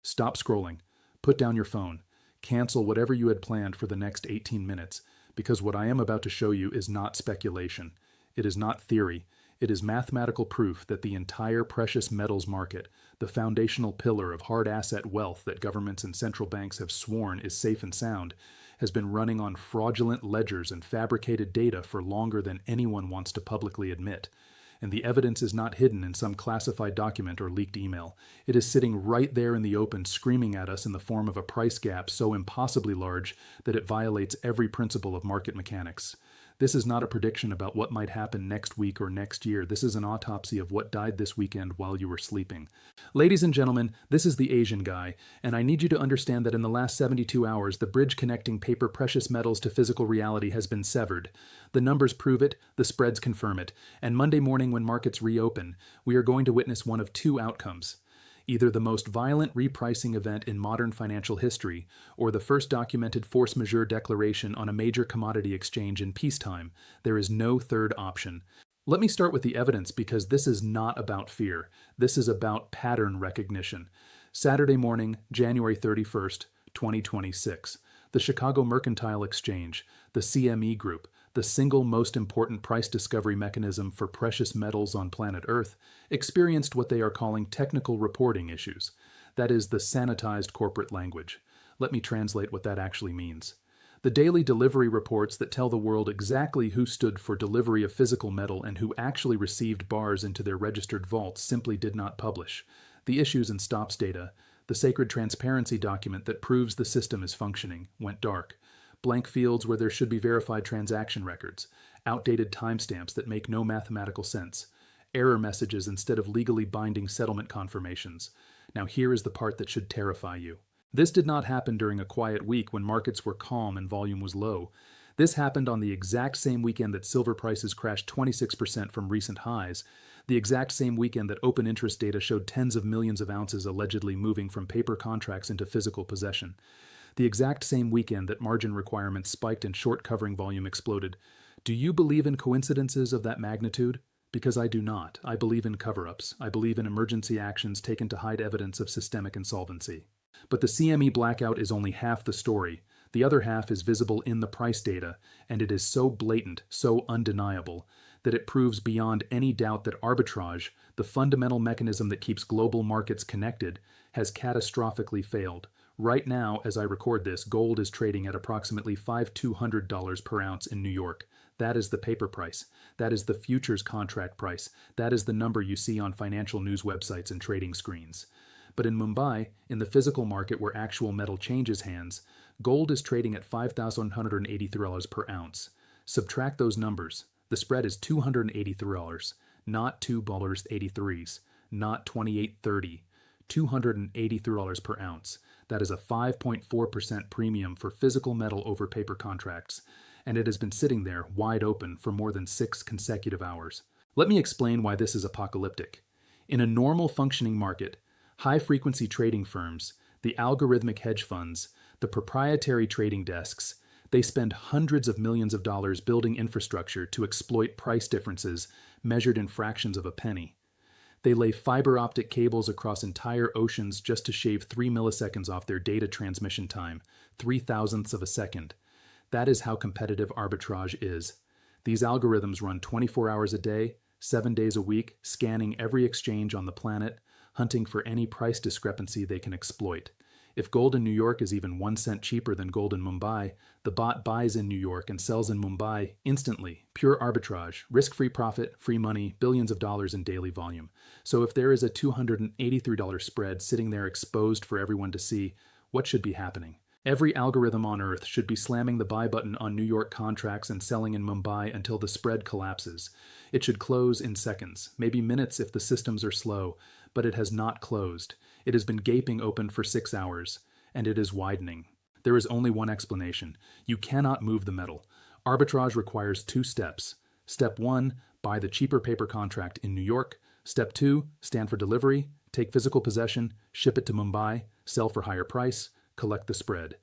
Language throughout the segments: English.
Stop scrolling. Put down your phone. Cancel whatever you had planned for the next 18 minutes, because what I am about to show you is not speculation. It is not theory. It is mathematical proof that the entire precious metals market, the foundational pillar of hard asset wealth that governments and central banks have sworn is safe and sound, has been running on fraudulent ledgers and fabricated data for longer than anyone wants to publicly admit. And the evidence is not hidden in some classified document or leaked email. It is sitting right there in the open, screaming at us in the form of a price gap so impossibly large that it violates every principle of market mechanics. This is not a prediction about what might happen next week or next year. This is an autopsy of what died this weekend while you were sleeping. Ladies and gentlemen, this is the Asian guy, and I need you to understand that in the last 72 hours, the bridge connecting paper precious metals to physical reality has been severed. The numbers prove it, the spreads confirm it, and Monday morning when markets reopen, we are going to witness one of two outcomes. Either the most violent repricing event in modern financial history, or the first documented force majeure declaration on a major commodity exchange in peacetime. There is no third option. Let me start with the evidence because this is not about fear. This is about pattern recognition. Saturday morning, January 31st, 2026. The Chicago Mercantile Exchange, the CME Group, the single most important price discovery mechanism for precious metals on planet Earth, experienced what they are calling technical reporting issues. That is the sanitized corporate language. Let me translate what that actually means. The daily delivery reports that tell the world exactly who stood for delivery of physical metal and who actually received bars into their registered vaults simply did not publish. The issues and stops data, the sacred transparency document that proves the system is functioning, went dark. Blank fields where there should be verified transaction records, outdated timestamps that make no mathematical sense, error messages instead of legally binding settlement confirmations. Now here is the part that should terrify you. This did not happen during a quiet week when markets were calm and volume was low. This happened on the exact same weekend that silver prices crashed 26% from recent highs, the exact same weekend that open interest data showed tens of millions of ounces allegedly moving from paper contracts into physical possession. The exact same weekend that margin requirements spiked and short covering volume exploded. Do you believe in coincidences of that magnitude? Because I do not. I believe in cover-ups. I believe in emergency actions taken to hide evidence of systemic insolvency. But the CME blackout is only half the story. The other half is visible in the price data, and it is so blatant, so undeniable, that it proves beyond any doubt that arbitrage, the fundamental mechanism that keeps global markets connected, has catastrophically failed. Right now, as I record this, gold is trading at approximately $5,200 per ounce in New York. That is the paper price. That is the futures contract price. That is the number you see on financial news websites and trading screens. But in Mumbai, in the physical market where actual metal changes hands, gold is trading at $5,183 per ounce. Subtract those numbers. The spread is $283, not $2.83, not $28.30, $283 per ounce. That is a 5.4% premium for physical metal over paper contracts, and it has been sitting there wide open for more than 6 consecutive hours. Let me explain why this is apocalyptic. In a normal functioning market, high-frequency trading firms, the algorithmic hedge funds, the proprietary trading desks, they spend hundreds of millions of dollars building infrastructure to exploit price differences measured in fractions of a penny. They lay fiber optic cables across entire oceans just to shave 3 milliseconds off their data transmission time, 0.003 of a second. That is how competitive arbitrage is. These algorithms run 24 hours a day, 7 days a week, scanning every exchange on the planet, hunting for any price discrepancy they can exploit. If gold in New York is even 1 cent cheaper than gold in Mumbai, the bot buys in New York and sells in Mumbai instantly. Pure arbitrage, risk-free profit, free money, billions of dollars in daily volume. So if there is a $283 spread sitting there exposed for everyone to see, what should be happening? Every algorithm on Earth should be slamming the buy button on New York contracts and selling in Mumbai until the spread collapses. It should close in seconds, maybe minutes if the systems are slow, but it has not closed. It has been gaping open for 6 hours, and it is widening. There is only one explanation. You cannot move the metal. Arbitrage requires 2 steps. Step 1, buy the cheaper paper contract in New York. Step 2, stand for delivery, take physical possession, ship it to Mumbai, sell for higher price, collect the spread.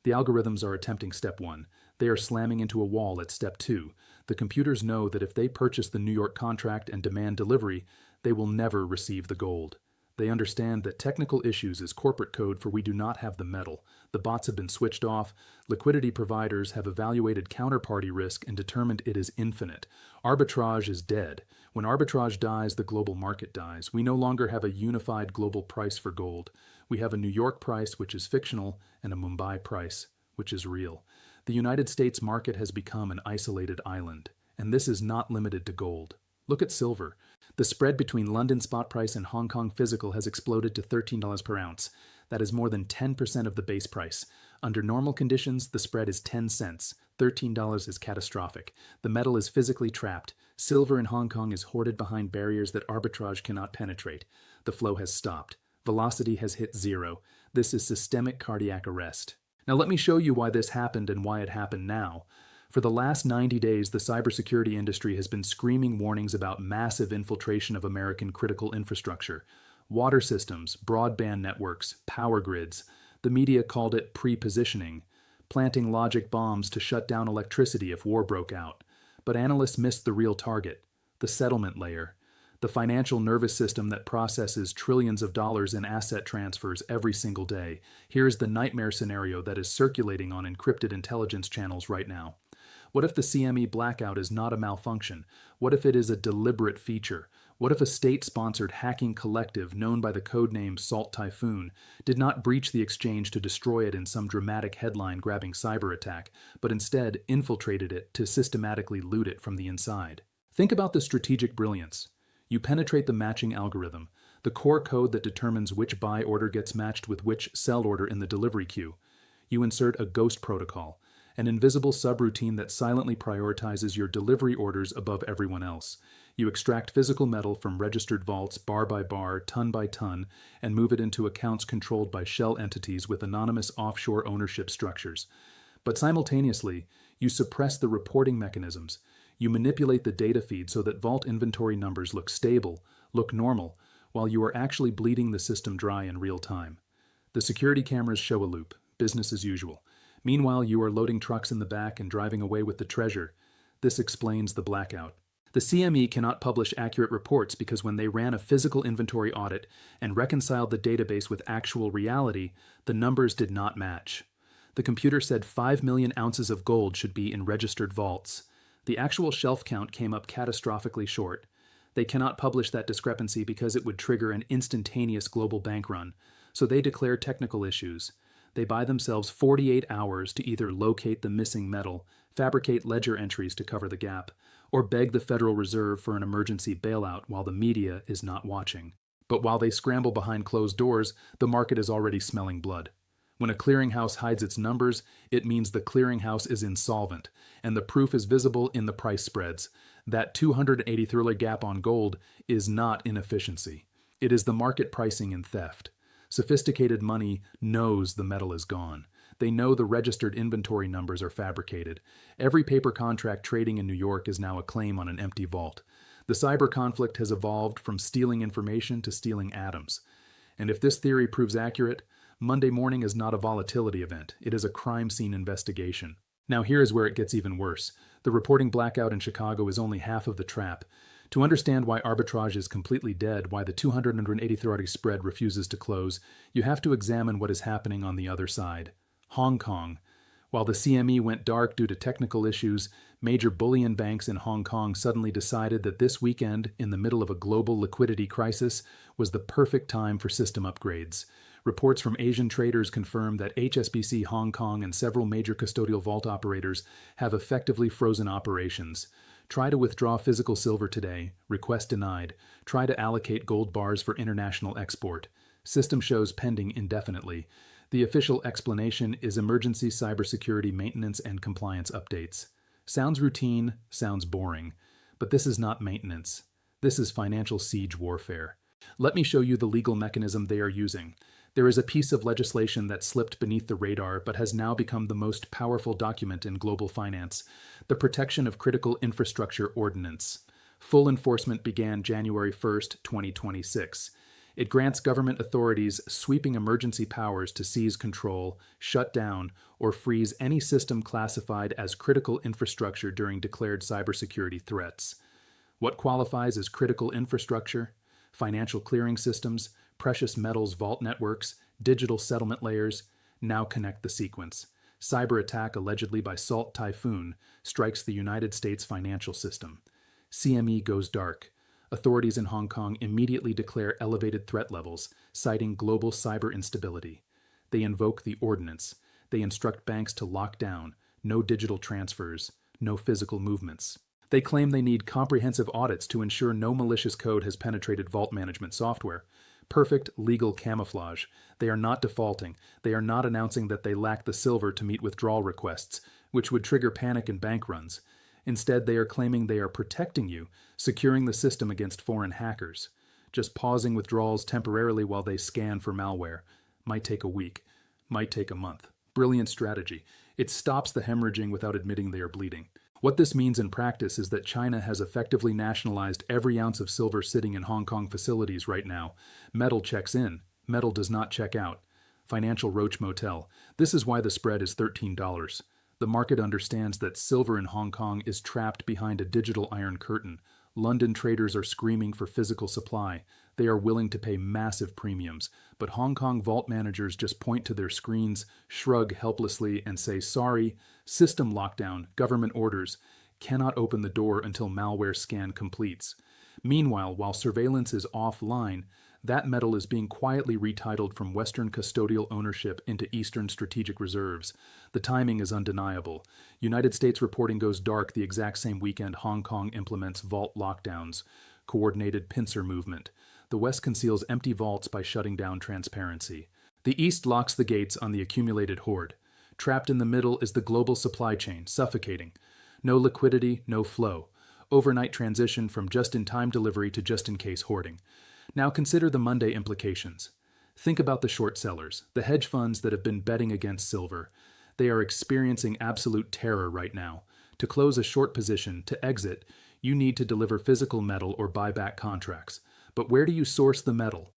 The algorithms are attempting step 1. They are slamming into a wall at step 2. The computers know that if they purchase the New York contract and demand delivery, they will never receive the gold. They understand that technical issues is corporate code for we do not have the metal. The bots have been switched off. Liquidity providers have evaluated counterparty risk and determined it is infinite. Arbitrage is dead. When arbitrage dies, the global market dies. We no longer have a unified global price for gold. We have a New York price, which is fictional, and a Mumbai price, which is real. The United States market has become an isolated island, and this is not limited to gold. Look at silver. The spread between London spot price and Hong Kong physical has exploded to $13 per ounce. That is more than 10% of the base price. Under normal conditions, the spread is 10 cents. $13 is catastrophic. The metal is physically trapped. Silver in Hong Kong is hoarded behind barriers that arbitrage cannot penetrate. The flow has stopped. Velocity has hit zero. This is systemic cardiac arrest. Now let me show you why this happened and why it happened now. For the last 90 days, the cybersecurity industry has been screaming warnings about massive infiltration of American critical infrastructure. Water systems, broadband networks, power grids. The media called it pre-positioning, planting logic bombs to shut down electricity if war broke out. But analysts missed the real target, the settlement layer, the financial nervous system that processes trillions of dollars in asset transfers every single day. Here's the nightmare scenario that is circulating on encrypted intelligence channels right now. What if the CME blackout is not a malfunction? What if it is a deliberate feature? What if a state-sponsored hacking collective known by the codename Salt Typhoon did not breach the exchange to destroy it in some dramatic headline-grabbing cyber attack, but instead infiltrated it to systematically loot it from the inside? Think about the strategic brilliance. You penetrate the matching algorithm, the core code that determines which buy order gets matched with which sell order in the delivery queue. You insert a ghost protocol, an invisible subroutine that silently prioritizes your delivery orders above everyone else. You extract physical metal from registered vaults bar by bar, ton by ton, and move it into accounts controlled by shell entities with anonymous offshore ownership structures. But simultaneously, you suppress the reporting mechanisms. You manipulate the data feed so that vault inventory numbers look stable, look normal, while you are actually bleeding the system dry in real time. The security cameras show a loop, business as usual. Meanwhile, you are loading trucks in the back and driving away with the treasure. This explains the blackout. The CME cannot publish accurate reports because when they ran a physical inventory audit and reconciled the database with actual reality, the numbers did not match. The computer said 5 million ounces of gold should be in registered vaults. The actual shelf count came up catastrophically short. They cannot publish that discrepancy because it would trigger an instantaneous global bank run, so they declare technical issues. They buy themselves 48 hours to either locate the missing metal, fabricate ledger entries to cover the gap, or beg the Federal Reserve for an emergency bailout while the media is not watching. But while they scramble behind closed doors, the market is already smelling blood. When a clearinghouse hides its numbers, it means the clearinghouse is insolvent, and the proof is visible in the price spreads. That 283 gap on gold is not inefficiency. It is the market pricing in theft. Sophisticated money knows the metal is gone. They know the registered inventory numbers are fabricated. Every paper contract trading in New York is now a claim on an empty vault. The cyber conflict has evolved from stealing information to stealing atoms. And if this theory proves accurate, Monday morning is not a volatility event. It is a crime scene investigation. Now here is where it gets even worse. The reporting blackout in Chicago is only half of the trap. To understand why arbitrage is completely dead, why the 283 spread refuses to close, you have to examine what is happening on the other side. Hong Kong. While the CME went dark due to technical issues, major bullion banks in Hong Kong suddenly decided that this weekend, in the middle of a global liquidity crisis, was the perfect time for system upgrades. Reports from Asian traders confirm that HSBC Hong Kong and several major custodial vault operators have effectively frozen operations. Try to withdraw physical silver today. Request denied. Try to allocate gold bars for international export. System shows pending indefinitely. The official explanation is emergency cybersecurity maintenance and compliance updates. Sounds routine, sounds boring. But this is not maintenance. This is financial siege warfare. Let me show you the legal mechanism they are using. There is a piece of legislation that slipped beneath the radar but has now become the most powerful document in global finance, the Protection of Critical Infrastructure Ordinance. Full enforcement began January 1, 2026. It grants government authorities sweeping emergency powers to seize control, shut down, or freeze any system classified as critical infrastructure during declared cybersecurity threats. What qualifies as critical infrastructure? Financial clearing systems, precious metals vault networks, digital settlement layers. Now connect the sequence. Cyber attack allegedly by Salt Typhoon strikes the United States financial system. CME goes dark. Authorities in Hong Kong immediately declare elevated threat levels, citing global cyber instability. They invoke the ordinance. They instruct banks to lock down, no digital transfers, no physical movements. They claim they need comprehensive audits to ensure no malicious code has penetrated vault management software. Perfect legal camouflage. They are not defaulting. They are not announcing that they lack the silver to meet withdrawal requests, which would trigger panic and bank runs. Instead, they are claiming they are protecting you, securing the system against foreign hackers. Just pausing withdrawals temporarily while they scan for malware. Might take a week. Might take a month. Brilliant strategy. It stops the hemorrhaging without admitting they are bleeding. What this means in practice is that China has effectively nationalized every ounce of silver sitting in Hong Kong facilities right now. Metal checks in. Metal does not check out. Financial Roach Motel. This is why the spread is $13. The market understands that silver in Hong Kong is trapped behind a digital iron curtain. London traders are screaming for physical supply. They are willing to pay massive premiums. But Hong Kong vault managers just point to their screens, shrug helplessly, and say, sorry, system lockdown, government orders, cannot open the door until malware scan completes. Meanwhile, while surveillance is offline, that metal is being quietly retitled from Western custodial ownership into Eastern strategic reserves. The timing is undeniable. United States reporting goes dark the exact same weekend Hong Kong implements vault lockdowns, coordinated pincer movement. The West conceals empty vaults by shutting down transparency. The East locks the gates on the accumulated hoard. Trapped in the middle is the global supply chain, suffocating. No liquidity, no flow. Overnight transition from just-in-time delivery to just-in-case hoarding. Now consider the Monday implications. Think about the short sellers, the hedge funds that have been betting against silver. They are experiencing absolute terror right now. To close a short position, to exit, you need to deliver physical metal or buy back contracts. But where do you source the metal?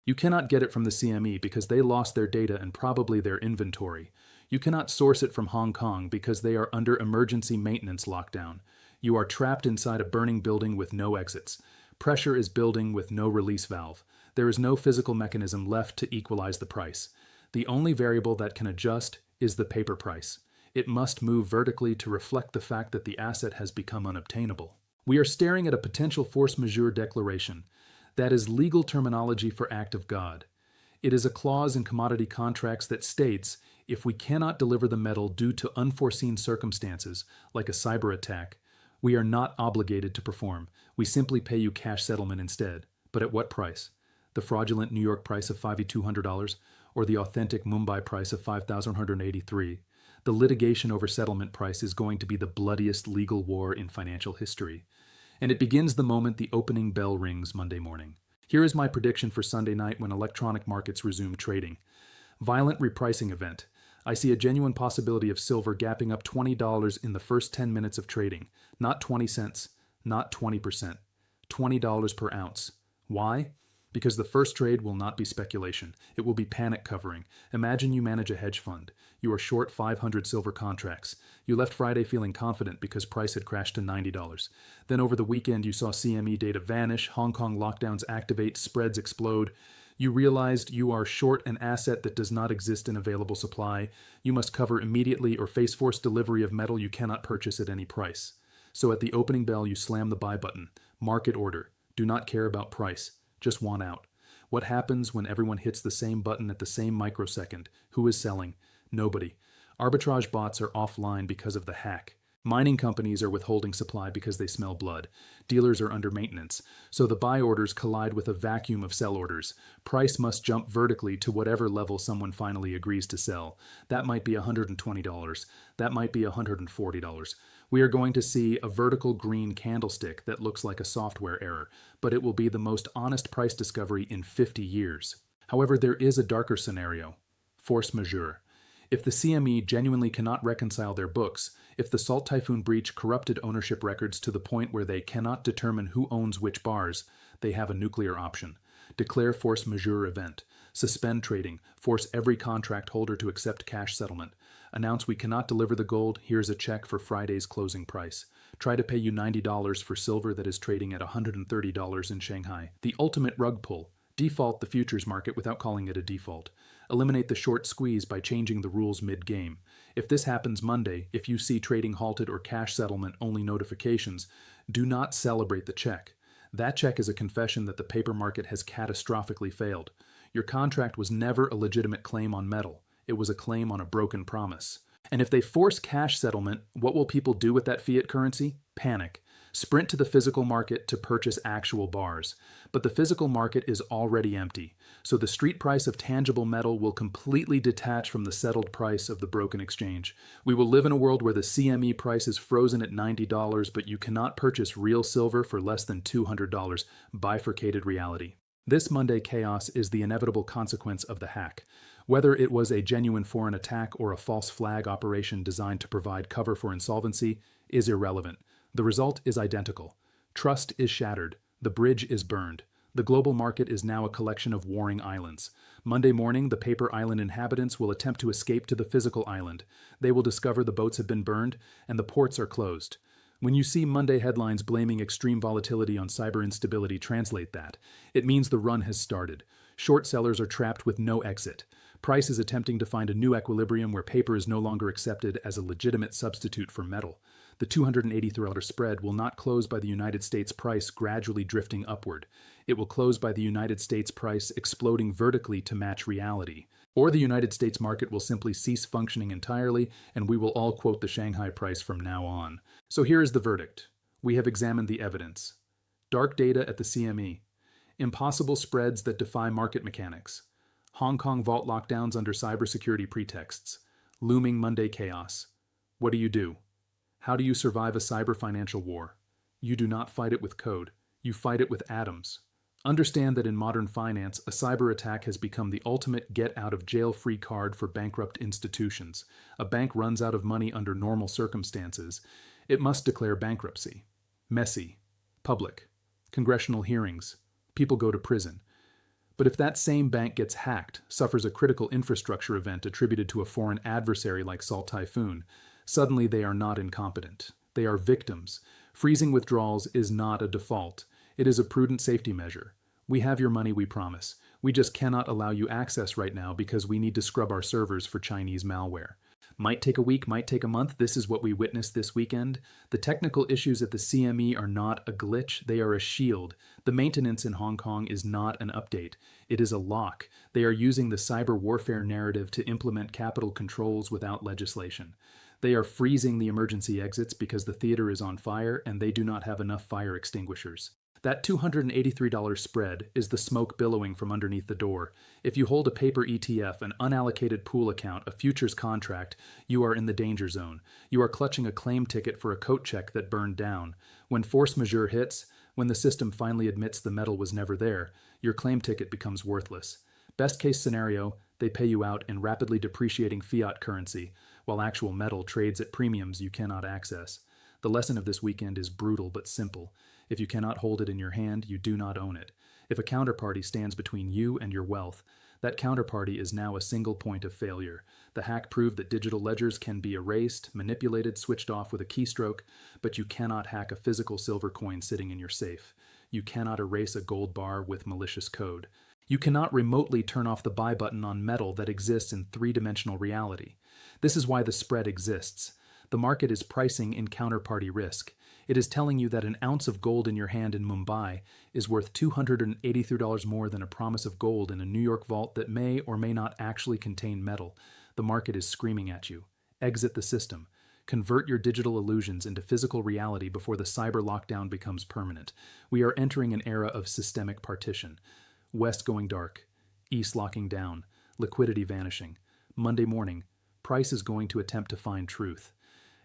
You cannot get it from the CME because they lost their data and probably their inventory. You cannot source it from Hong Kong because they are under emergency maintenance lockdown. You are trapped inside a burning building with no exits. Pressure is building with no release valve. There is no physical mechanism left to equalize the price. The only variable that can adjust is the paper price. It must move vertically to reflect the fact that the asset has become unobtainable. We are staring at a potential force majeure declaration. That is legal terminology for act of God. It is a clause in commodity contracts that states, if we cannot deliver the metal due to unforeseen circumstances, like a cyber attack, we are not obligated to perform. We simply pay you cash settlement instead. But at what price? The fraudulent New York price of $5,200 or the authentic Mumbai price of $5,183? The litigation over settlement price is going to be the bloodiest legal war in financial history. And it begins the moment the opening bell rings Monday morning. Here is my prediction for Sunday night when electronic markets resume trading. Violent repricing event. I see a genuine possibility of silver gapping up $20 in the first 10 minutes of trading. Not 20 cents, not 20%. $20 per ounce. Why? Because the first trade will not be speculation. It will be panic covering. Imagine you manage a hedge fund. You are short 500 silver contracts. You left Friday feeling confident because price had crashed to $90. Then over the weekend you saw CME data vanish, Hong Kong lockdowns activate, spreads explode. You realized you are short an asset that does not exist in available supply. You must cover immediately or face forced delivery of metal you cannot purchase at any price. So at the opening bell you slam the buy button. Market order. Do not care about price. Just want out. What happens when everyone hits the same button at the same microsecond? Who is selling? Nobody. Arbitrage bots are offline because of the hack. Mining companies are withholding supply because they smell blood. Dealers are under maintenance. So the buy orders collide with a vacuum of sell orders. Price must jump vertically to whatever level someone finally agrees to sell. That might be $120. That might be $140. We are going to see a vertical green candlestick that looks like a software error, but it will be the most honest price discovery in 50 years. However, there is a darker scenario. Force majeure. If the CME genuinely cannot reconcile their books, if the Salt Typhoon breach corrupted ownership records to the point where they cannot determine who owns which bars, they have a nuclear option. Declare force majeure event. Suspend trading. Force every contract holder to accept cash settlement. Announce we cannot deliver the gold. Here's a check for Friday's closing price. Try to pay you $90 for silver that is trading at $130 in Shanghai. The ultimate rug pull. Default the futures market without calling it a default. Eliminate the short squeeze by changing the rules mid-game. If this happens Monday, if you see trading halted or cash settlement only notifications, do not celebrate the check. That check is a confession that the paper market has catastrophically failed. Your contract was never a legitimate claim on metal. It was a claim on a broken promise. And if they force cash settlement, what will people do with that fiat currency? Panic. Sprint to the physical market to purchase actual bars. But the physical market is already empty, so the street price of tangible metal will completely detach from the settled price of the broken exchange. We will live in a world where the CME price is frozen at $90, but you cannot purchase real silver for less than $200. Bifurcated reality. This Monday chaos is the inevitable consequence of the hack. Whether it was a genuine foreign attack or a false flag operation designed to provide cover for insolvency is irrelevant. The result is identical. Trust is shattered. The bridge is burned. The global market is now a collection of warring islands. Monday morning, the paper island inhabitants will attempt to escape to the physical island. They will discover the boats have been burned and the ports are closed. When you see Monday headlines blaming extreme volatility on cyber instability, translate that. It means the run has started. Short sellers are trapped with no exit. Price is attempting to find a new equilibrium where paper is no longer accepted as a legitimate substitute for metal. The $283 spread will not close by the United States price gradually drifting upward. It will close by the United States price exploding vertically to match reality. Or the United States market will simply cease functioning entirely, and we will all quote the Shanghai price from now on. So here is the verdict. We have examined the evidence. Dark data at the CME. Impossible spreads that defy market mechanics. Hong Kong vault lockdowns under cybersecurity pretexts. Looming Monday chaos. What do? How do you survive a cyber financial war? You do not fight it with code. You fight it with atoms. Understand that in modern finance, a cyber attack has become the ultimate get-out-of-jail-free card for bankrupt institutions. A bank runs out of money under normal circumstances. It must declare bankruptcy. Messy. Public. Congressional hearings. People go to prison. But if that same bank gets hacked, suffers a critical infrastructure event attributed to a foreign adversary like Salt Typhoon, suddenly they are not incompetent. They are victims. Freezing withdrawals is not a default. It is a prudent safety measure. We have your money, we promise. We just cannot allow you access right now because we need to scrub our servers for Chinese malware. Might take a week, might take a month. This is what we witnessed this weekend. The technical issues at the CME are not a glitch. They are a shield. The maintenance in Hong Kong is not an update. It is a lock. They are using the cyber warfare narrative to implement capital controls without legislation. They are freezing the emergency exits because the theater is on fire and they do not have enough fire extinguishers. That $283 spread is the smoke billowing from underneath the door. If you hold a paper ETF, an unallocated pool account, a futures contract, you are in the danger zone. You are clutching a claim ticket for a coat check that burned down. When force majeure hits, when the system finally admits the metal was never there, your claim ticket becomes worthless. Best case scenario, they pay you out in rapidly depreciating fiat currency, while actual metal trades at premiums you cannot access. The lesson of this weekend is brutal but simple. If you cannot hold it in your hand, you do not own it. If a counterparty stands between you and your wealth, that counterparty is now a single point of failure. The hack proved that digital ledgers can be erased, manipulated, switched off with a keystroke, but you cannot hack a physical silver coin sitting in your safe. You cannot erase a gold bar with malicious code. You cannot remotely turn off the buy button on metal that exists in three-dimensional reality. This is why the spread exists. The market is pricing in counterparty risk. It is telling you that an ounce of gold in your hand in Mumbai is worth $283 more than a promise of gold in a New York vault that may or may not actually contain metal. The market is screaming at you. Exit the system. Convert your digital illusions into physical reality before the cyber lockdown becomes permanent. We are entering an era of systemic partition. West going dark. East locking down. Liquidity vanishing. Monday morning, price is going to attempt to find truth.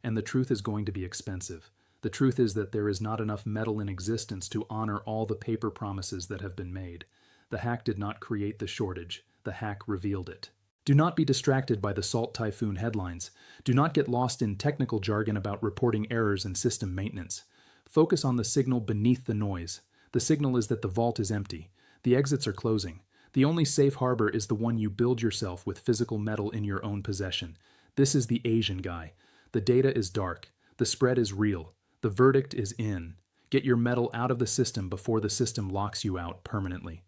And the truth is going to be expensive. The truth is that there is not enough metal in existence to honor all the paper promises that have been made. The hack did not create the shortage. The hack revealed it. Do not be distracted by the Salt Typhoon headlines. Do not get lost in technical jargon about reporting errors and system maintenance. Focus on the signal beneath the noise. The signal is that the vault is empty. The exits are closing. The only safe harbor is the one you build yourself with physical metal in your own possession. This is the Asian guy. The data is dark. The spread is real. The verdict is in. Get your metal out of the system before the system locks you out permanently.